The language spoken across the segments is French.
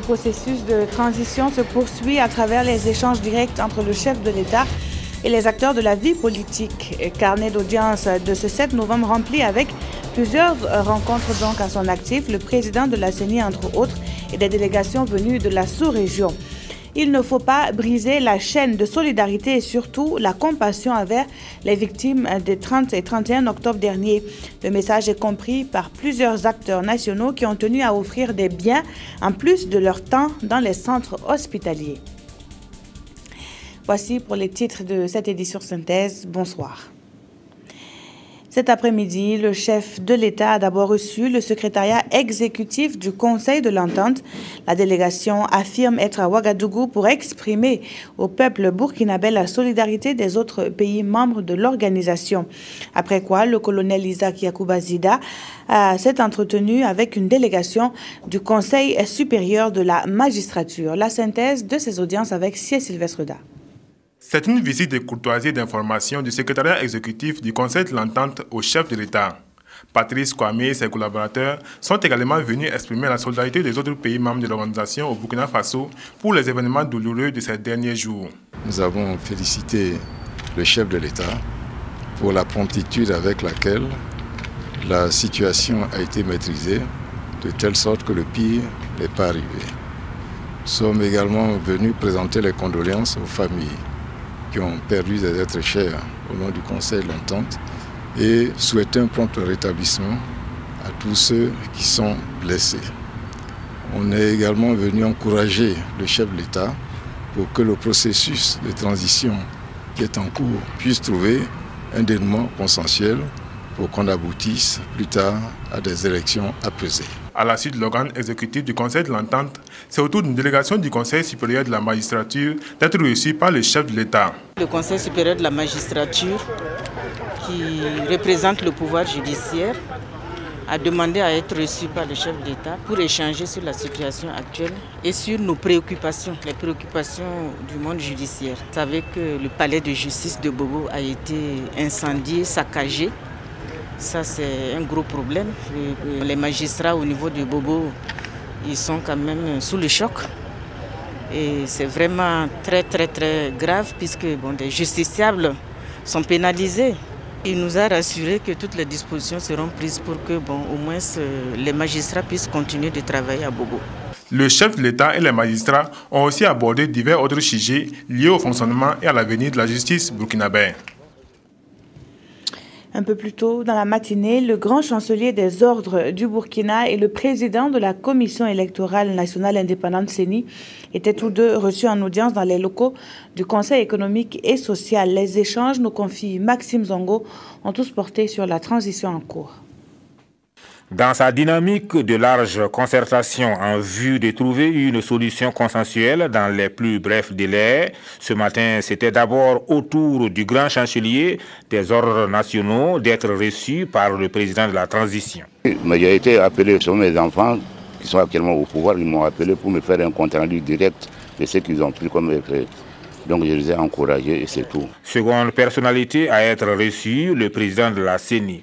processus de transition se poursuit à travers les échanges directs entre le chef de l'État et les acteurs de la vie politique. Carnet d'audience de ce 7 novembre rempli avec plusieurs rencontres donc à son actif, le président de la CENI entre autres et des délégations venues de la sous-région. Il ne faut pas briser la chaîne de solidarité et surtout la compassion envers les victimes des 30 et 31 octobre dernier. Le message est compris par plusieurs acteurs nationaux qui ont tenu à offrir des biens en plus de leur temps dans les centres hospitaliers. Voici pour les titres de cette édition synthèse. Bonsoir. Cet après-midi, le chef de l'État a d'abord reçu le secrétariat exécutif du Conseil de l'Entente. La délégation affirme être à Ouagadougou pour exprimer au peuple burkinabé la solidarité des autres pays membres de l'organisation. Après quoi, le colonel Isaac Yacouba Zida s'est entretenu avec une délégation du Conseil supérieur de la magistrature. La synthèse de ces audiences avec Sylvestre Da. C'est une visite de courtoisie et d'information du secrétariat exécutif du Conseil de l'Entente au chef de l'État. Patrice Kwame et ses collaborateurs sont également venus exprimer la solidarité des autres pays membres de l'organisation au Burkina Faso pour les événements douloureux de ces derniers jours. Nous avons félicité le chef de l'État pour la promptitude avec laquelle la situation a été maîtrisée, de telle sorte que le pire n'est pas arrivé. Nous sommes également venus présenter les condoléances aux familles qui ont perdu des êtres chers au nom du Conseil de l'Entente et souhaiter un prompt rétablissement à tous ceux qui sont blessés. On est également venu encourager le chef de l'État pour que le processus de transition qui est en cours puisse trouver un dénouement consensuel pour qu'on aboutisse plus tard à des élections apaisées. À la suite de l'organe exécutif du Conseil de l'Entente, c'est au tour d'une délégation du Conseil supérieur de la magistrature d'être reçue par le chef de l'État. Le Conseil supérieur de la magistrature, qui représente le pouvoir judiciaire, a demandé à être reçu par le chef de l'État pour échanger sur la situation actuelle et sur nos préoccupations, les préoccupations du monde judiciaire. Vous savez que le palais de justice de Bobo a été incendié, saccagé. Ça, c'est un gros problème. Les magistrats au niveau de Bobo, ils sont quand même sous le choc. Et c'est vraiment très grave puisque des justiciables sont pénalisés. Il nous a rassuré que toutes les dispositions seront prises pour que au moins les magistrats puissent continuer de travailler à Bobo. Le chef de l'État et les magistrats ont aussi abordé divers autres sujets liés au fonctionnement et à l'avenir de la justice burkinabé. Un peu plus tôt dans la matinée, le grand chancelier des ordres du Burkina et le président de la Commission électorale nationale indépendante CENI étaient tous deux reçus en audience dans les locaux du Conseil économique et social. Les échanges, nous confie Maxime Zongo, ont tous porté sur la transition en cours. Dans sa dynamique de large concertation en vue de trouver une solution consensuelle dans les plus brefs délais, ce matin, c'était d'abord au tour du grand chancelier des ordres nationaux d'être reçu par le président de la transition. Mais j'ai été appelé, ce sont mes enfants qui sont actuellement au pouvoir, ils m'ont appelé pour me faire un compte rendu direct de ce qu'ils ont pris comme effet. Donc je les ai encouragés et c'est tout. Seconde personnalité à être reçue, le président de la CENI.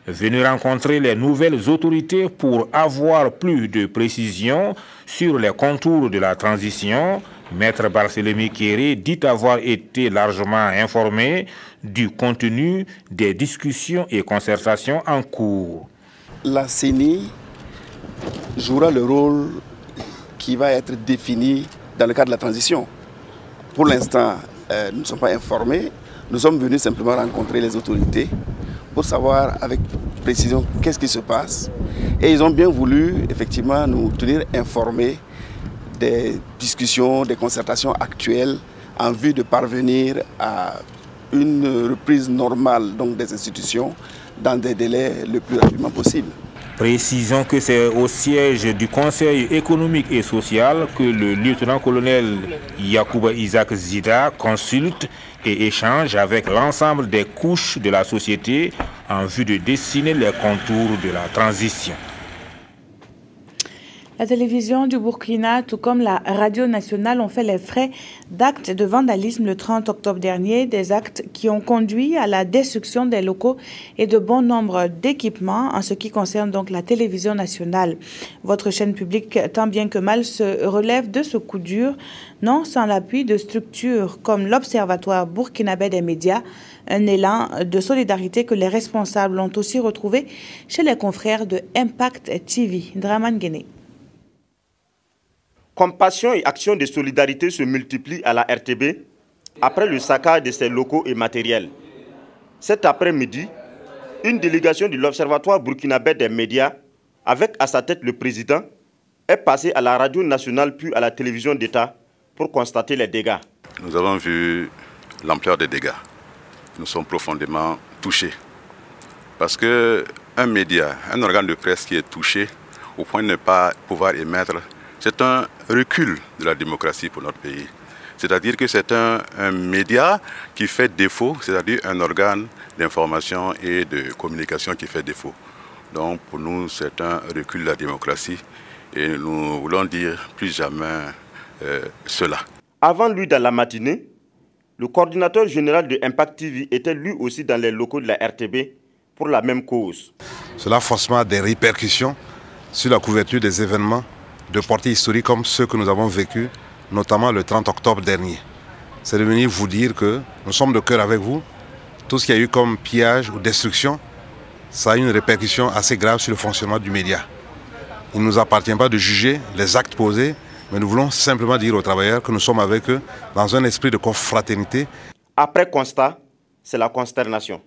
Venu rencontrer les nouvelles autorités pour avoir plus de précisions sur les contours de la transition, Maître Barthélemy Kéré dit avoir été largement informé du contenu des discussions et concertations en cours. La CENI jouera le rôle qui va être défini dans le cadre de la transition. Pour l'instant, nous ne sommes pas informés. Nous sommes venus simplement rencontrer les autorités pour savoir avec précision qu'est-ce qui se passe. Et ils ont bien voulu effectivement nous tenir informés des discussions, des concertations actuelles en vue de parvenir à une reprise normale donc, des institutions dans des délais le plus rapidement possible. Précisons que c'est au siège du Conseil économique et social que le lieutenant-colonel Yacouba Isaac Zida consulte et échange avec l'ensemble des couches de la société en vue de dessiner les contours de la transition. La télévision du Burkina, tout comme la radio nationale, ont fait les frais d'actes de vandalisme le 30 octobre dernier, des actes qui ont conduit à la destruction des locaux et de bon nombre d'équipements en ce qui concerne donc la télévision nationale. Votre chaîne publique, tant bien que mal, se relève de ce coup dur, non sans l'appui de structures comme l'Observatoire burkinabé des médias, un élan de solidarité que les responsables ont aussi retrouvé chez les confrères de Impact TV. Draman Guéné. Compassion et action de solidarité se multiplient à la RTB après le saccage de ses locaux et matériels. Cet après-midi, une délégation de l'Observatoire burkinabé des médias, avec à sa tête le président, est passée à la radio nationale puis à la télévision d'État pour constater les dégâts. Nous avons vu l'ampleur des dégâts. Nous sommes profondément touchés. Parce qu'un média, un organe de presse qui est touché au point de ne pas pouvoir émettre, c'est un recul de la démocratie pour notre pays. C'est-à-dire que c'est un média qui fait défaut, c'est-à-dire un organe d'information et de communication qui fait défaut. Donc pour nous, c'est un recul de la démocratie et nous voulons dire plus jamais cela. Avant lui, dans la matinée, le coordinateur général de Impact TV était lui aussi dans les locaux de la RTB pour la même cause. Cela a forcément des répercussions sur la couverture des événements de portée historique comme ceux que nous avons vécus, notamment le 30 octobre dernier. C'est de venir vous dire que nous sommes de cœur avec vous. Tout ce qu'il y a eu comme pillage ou destruction, ça a une répercussion assez grave sur le fonctionnement du média. Il ne nous appartient pas de juger les actes posés, mais nous voulons simplement dire aux travailleurs que nous sommes avec eux dans un esprit de confraternité. Après constat, c'est la consternation.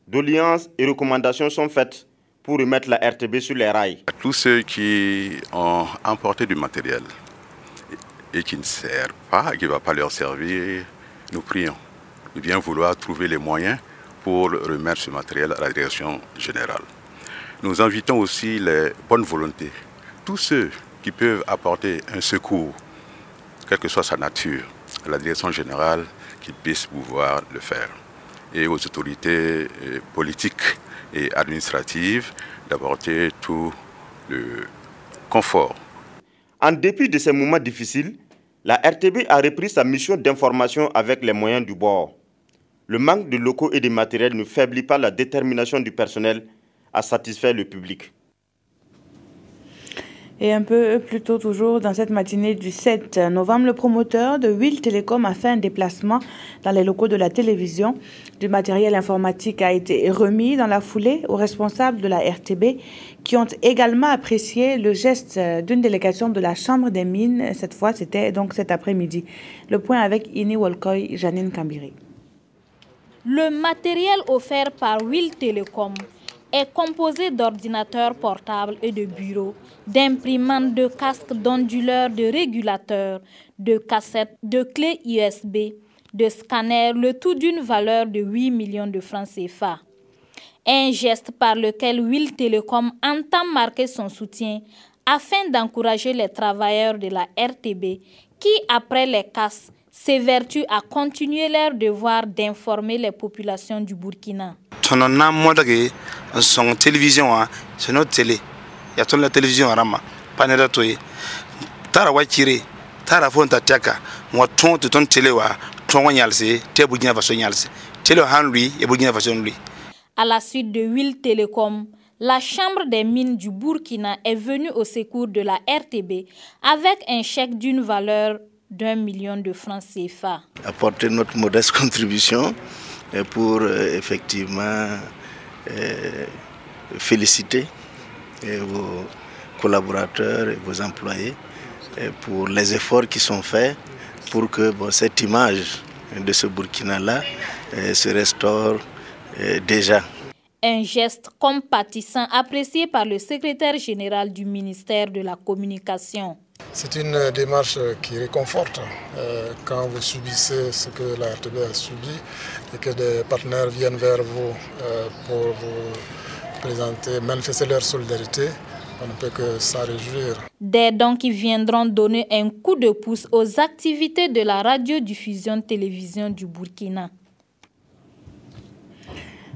Doléances et recommandations sont faites pour remettre la RTB sur les rails. Tous ceux qui ont emporté du matériel et qui ne sert pas, qui ne va pas leur servir, nous prions de bien vouloir trouver les moyens pour remettre ce matériel à la direction générale. Nous invitons aussi les bonnes volontés, tous ceux qui peuvent apporter un secours, quelle que soit sa nature, à la direction générale, qui puissent pouvoir le faire. Et aux autorités politiques et administratives d'apporter tout le confort. En dépit de ces moments difficiles, la RTB a repris sa mission d'information avec les moyens du bord. Le manque de locaux et de matériel ne faiblit pas la détermination du personnel à satisfaire le public. Et un peu plus tôt toujours, dans cette matinée du 7 novembre, le promoteur de Will Telecom a fait un déplacement dans les locaux de la télévision. Du matériel informatique a été remis dans la foulée aux responsables de la RTB qui ont également apprécié le geste d'une délégation de la Chambre des mines. Cette fois, c'était donc cet après-midi. Le point avec Ini Wolkoy, Janine Kambiri. Le matériel offert par Will Telecom est composé d'ordinateurs portables et de bureaux, d'imprimantes, de casques, d'onduleurs, de régulateurs, de cassettes, de clés USB, de scanners, le tout d'une valeur de 8 millions de francs CFA. Un geste par lequel Will Telecom entend marquer son soutien afin d'encourager les travailleurs de la RTB qui, après les casses, s'évertuent à continuer leur devoir d'informer les populations du Burkina. Son télévision, c'est notre télé. Il y a la télévision à Rama. Panera Toy. Tara Wachiri, Tara Fonta Tiaka, moi ton de ton télé, ton yalse, te Burkina Faso yalse. Télé Henry et Burkina Faso lui. À la suite de Will Telecom, la Chambre des mines du Burkina est venue au secours de la RTB avec un chèque d'une valeur d'1 million de francs CFA. Apporter notre modeste contribution pour effectivement féliciter vos collaborateurs et vos employés pour les efforts qui sont faits pour que cette image de ce Burkina-là se restaure déjà. Un geste compatissant apprécié par le secrétaire général du ministère de la Communication. C'est une démarche qui réconforte quand vous subissez ce que la RTB a subi et que des partenaires viennent vers vous pour vous présenter, manifester leur solidarité. On ne peut que s'en réjouir. Des dons qui viendront donner un coup de pouce aux activités de la radiodiffusion télévision du Burkina.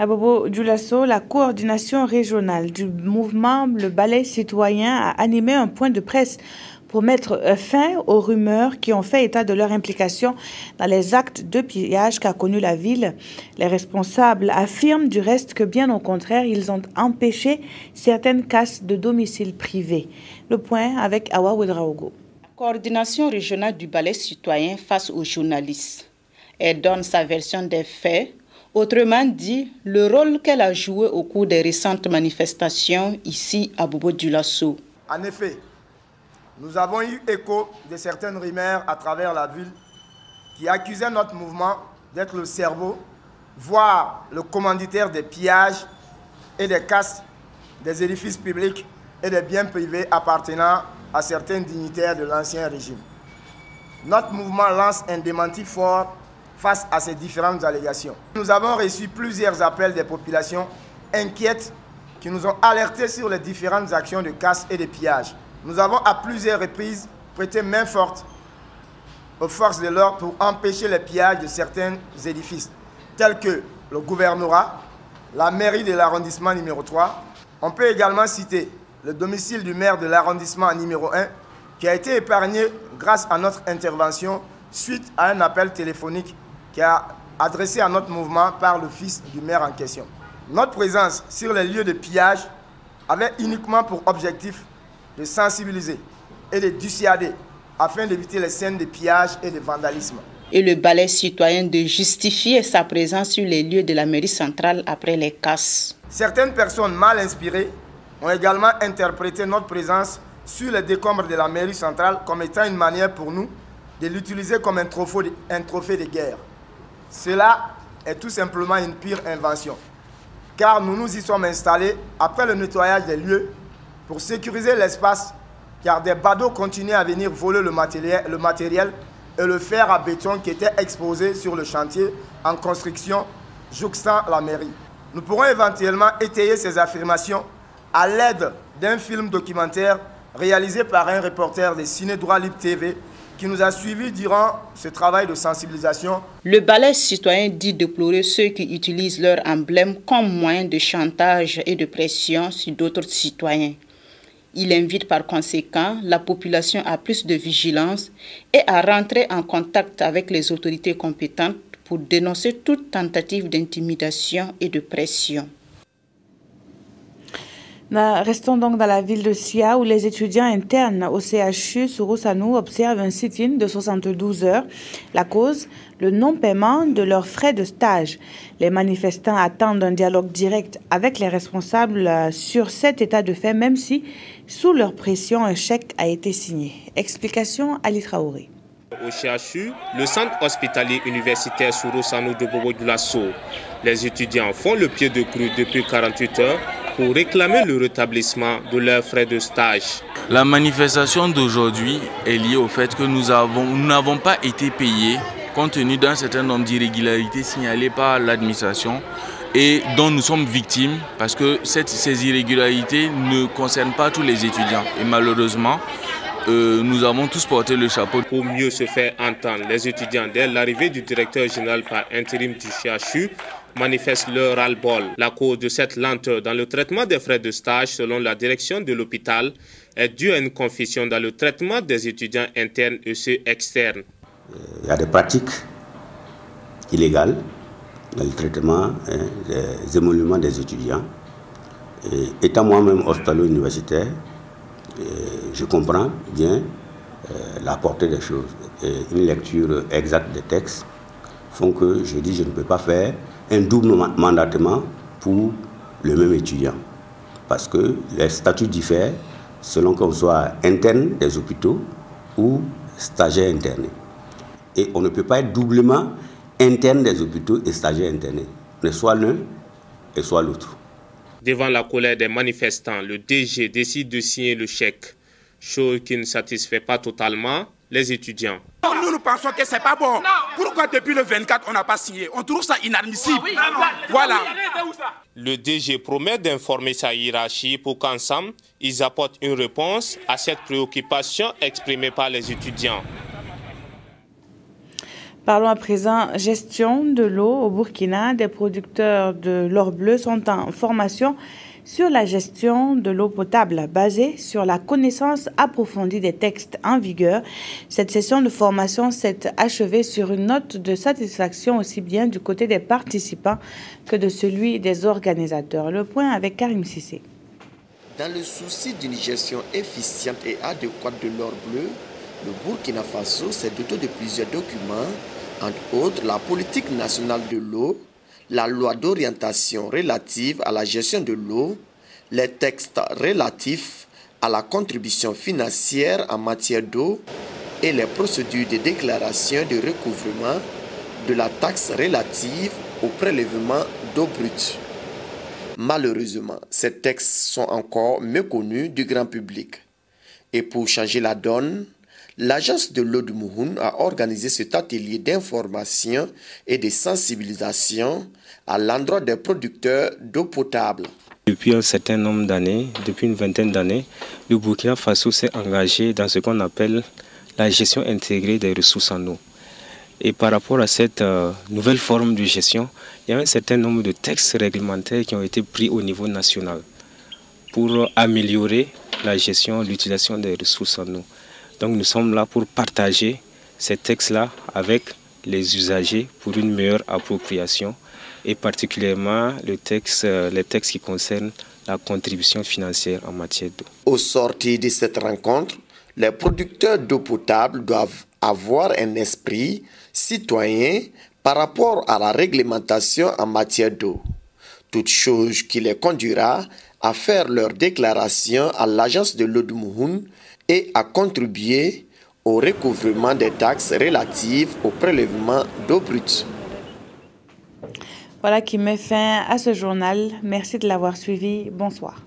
À Bobo-Dioulasso, la coordination régionale du mouvement Le Balai citoyen a animé un point de presse pour mettre fin aux rumeurs qui ont fait état de leur implication dans les actes de pillage qu'a connu la ville. Les responsables affirment du reste que bien au contraire, ils ont empêché certaines casses de domicile privés. Le point avec Awa Ouedraogo. La coordination régionale du Balai citoyen face aux journalistes. Elle donne sa version des faits. Autrement dit, le rôle qu'elle a joué au cours des récentes manifestations ici à Bobo-Dioulasso. En effet, nous avons eu écho de certaines rumeurs à travers la ville qui accusaient notre mouvement d'être le cerveau, voire le commanditaire des pillages et des casses des édifices publics et des biens privés appartenant à certains dignitaires de l'ancien régime. Notre mouvement lance un démenti fort face à ces différentes allégations. Nous avons reçu plusieurs appels des populations inquiètes qui nous ont alertés sur les différentes actions de casse et de pillage. Nous avons à plusieurs reprises prêté main forte aux forces de l'ordre pour empêcher les pillages de certains édifices, tels que le gouvernorat, la mairie de l'arrondissement numéro 3. On peut également citer le domicile du maire de l'arrondissement numéro 1 qui a été épargné grâce à notre intervention suite à un appel téléphonique qui a adressé à notre mouvement par le fils du maire en question. Notre présence sur les lieux de pillage avait uniquement pour objectif de sensibiliser et de dissuader afin d'éviter les scènes de pillage et de vandalisme. Et le Balai citoyen de justifier sa présence sur les lieux de la mairie centrale après les casses. Certaines personnes mal inspirées ont également interprété notre présence sur les décombres de la mairie centrale comme étant une manière pour nous de l'utiliser comme un trophée de guerre. Cela est tout simplement une pire invention, car nous nous y sommes installés après le nettoyage des lieux pour sécuriser l'espace, car des badauds continuaient à venir voler le matériel et le fer à béton qui était exposé sur le chantier en construction jouxtant la mairie. Nous pourrons éventuellement étayer ces affirmations à l'aide d'un film documentaire réalisé par un reporter de Ciné Droit Libre TV qui nous a suivis durant ce travail de sensibilisation. Le Balai citoyen dit déplorer ceux qui utilisent leur emblème comme moyen de chantage et de pression sur d'autres citoyens. Il invite par conséquent la population à plus de vigilance et à rentrer en contact avec les autorités compétentes pour dénoncer toute tentative d'intimidation et de pression. Restons donc dans la ville de Sia où les étudiants internes au CHU Sourousanou observent un sit-in de 72 heures. La cause, le non-paiement de leurs frais de stage. Les manifestants attendent un dialogue direct avec les responsables sur cet état de fait, même si, sous leur pression, un chèque a été signé. Explication Ali Traoré. Au CHU, le centre hospitalier universitaire Sourousanou de Bobo-Dioulasso, les étudiants font le pied de grue depuis 48 heures pour réclamer le rétablissement de leurs frais de stage. La manifestation d'aujourd'hui est liée au fait que nous n'avons pas été payés compte tenu d'un certain nombre d'irrégularités signalées par l'administration et dont nous sommes victimes parce que ces irrégularités ne concernent pas tous les étudiants. Et malheureusement, nous avons tous porté le chapeau. Pour mieux se faire entendre, les étudiants, dès l'arrivée du directeur général par intérim du CHU, manifestent leur ras-le-bol. La cause de cette lenteur dans le traitement des frais de stage, selon la direction de l'hôpital, est due à une confusion dans le traitement des étudiants internes et ceux externes. Il y a des pratiques illégales dans le traitement des émoluments des étudiants. Et étant moi-même hospitalo-universitaire, je comprends bien la portée des choses. Et une lecture exacte des textes font que je dis que je ne peux pas faire un double mandatement pour le même étudiant. Parce que les statuts diffèrent selon qu'on soit interne des hôpitaux ou stagiaire interné. Et on ne peut pas être doublement interne des hôpitaux et stagiaire interné. Mais soit l'un et soit l'autre. Devant la colère des manifestants, le DG décide de signer le chèque, chose qui ne satisfait pas totalement les étudiants. Nous pensons que c'est pas bon. Non. Pourquoi depuis le 24 on n'a pas signé? On trouve ça inadmissible. Oui, voilà. Le DG promet d'informer sa hiérarchie pour qu'ensemble, ils apportent une réponse à cette préoccupation exprimée par les étudiants. Parlons à présent gestion de l'eau au Burkina. Des producteurs de l'or bleu sont en formation sur la gestion de l'eau potable basée sur la connaissance approfondie des textes en vigueur. Cette session de formation s'est achevée sur une note de satisfaction aussi bien du côté des participants que de celui des organisateurs. Le point avec Karim Sissé. Dans le souci d'une gestion efficiente et adéquate de l'or bleu, le Burkina Faso s'est doté de plusieurs documents, entre autres la politique nationale de l'eau, la loi d'orientation relative à la gestion de l'eau, les textes relatifs à la contribution financière en matière d'eau et les procédures de déclaration de recouvrement de la taxe relative au prélèvement d'eau brute. Malheureusement, ces textes sont encore méconnus du grand public. Et pour changer la donne, l'Agence de l'eau de Mouhoun a organisé cet atelier d'information et de sensibilisation à l'endroit des producteurs d'eau potable. Depuis un certain nombre d'années, depuis une vingtaine d'années, le Burkina Faso s'est engagé dans ce qu'on appelle la gestion intégrée des ressources en eau. Et par rapport à cette nouvelle forme de gestion, il y a un certain nombre de textes réglementaires qui ont été pris au niveau national pour améliorer la gestion, l'utilisation des ressources en eau. Donc nous sommes là pour partager ces textes-là avec les usagers pour une meilleure appropriation et particulièrement les textes qui concernent la contribution financière en matière d'eau. Au sortir de cette rencontre, les producteurs d'eau potable doivent avoir un esprit citoyen par rapport à la réglementation en matière d'eau. Toute chose qui les conduira à faire leur déclaration à l'Agence de l'eau de Mouhoun et à contribuer au recouvrement des taxes relatives au prélèvement d'eau brute. Voilà qui met fin à ce journal. Merci de l'avoir suivi. Bonsoir.